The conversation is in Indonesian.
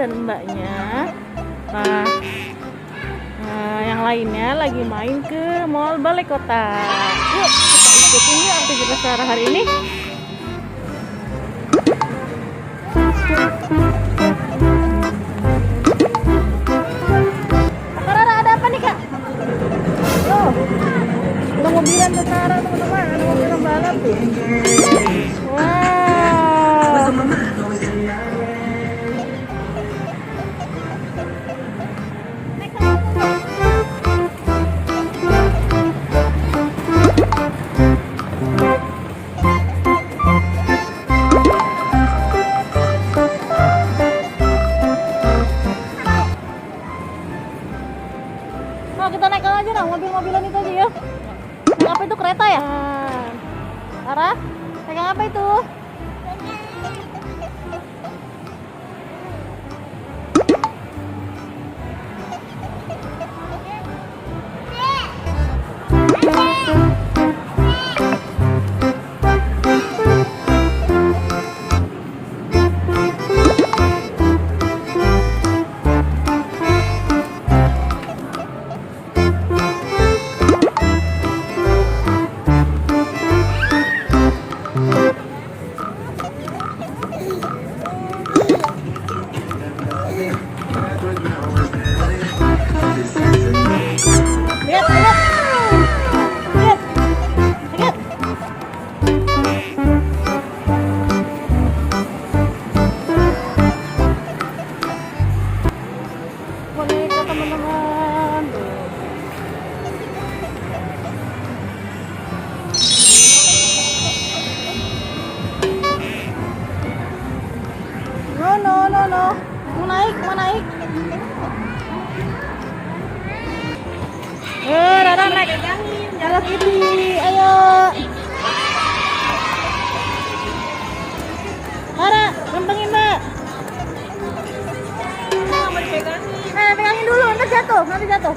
dan mbaknya. Nah, yang lainnya lagi main ke Mall Balai Kota. Yuk kita ikutin yuk aktivitas Rara hari ini. Kak Rara, ada apa nih Kak? Oh, ada mobilan tuh Rara teman-teman, ada mobilan balap tuh. Wow. Oh, kita naik aja dong, mobil-mobilan itu aja ya. Yang apa itu, kereta ya? Rara, pegang apa itu? Lihat, lihat. Lihat. Lihat. Boneka teman-teman. No. Mau naik, mau naik. Rara naik. Hello Kitty, ayo. Rara, rempengin Mbak. Pegangin dulu, nanti jatuh.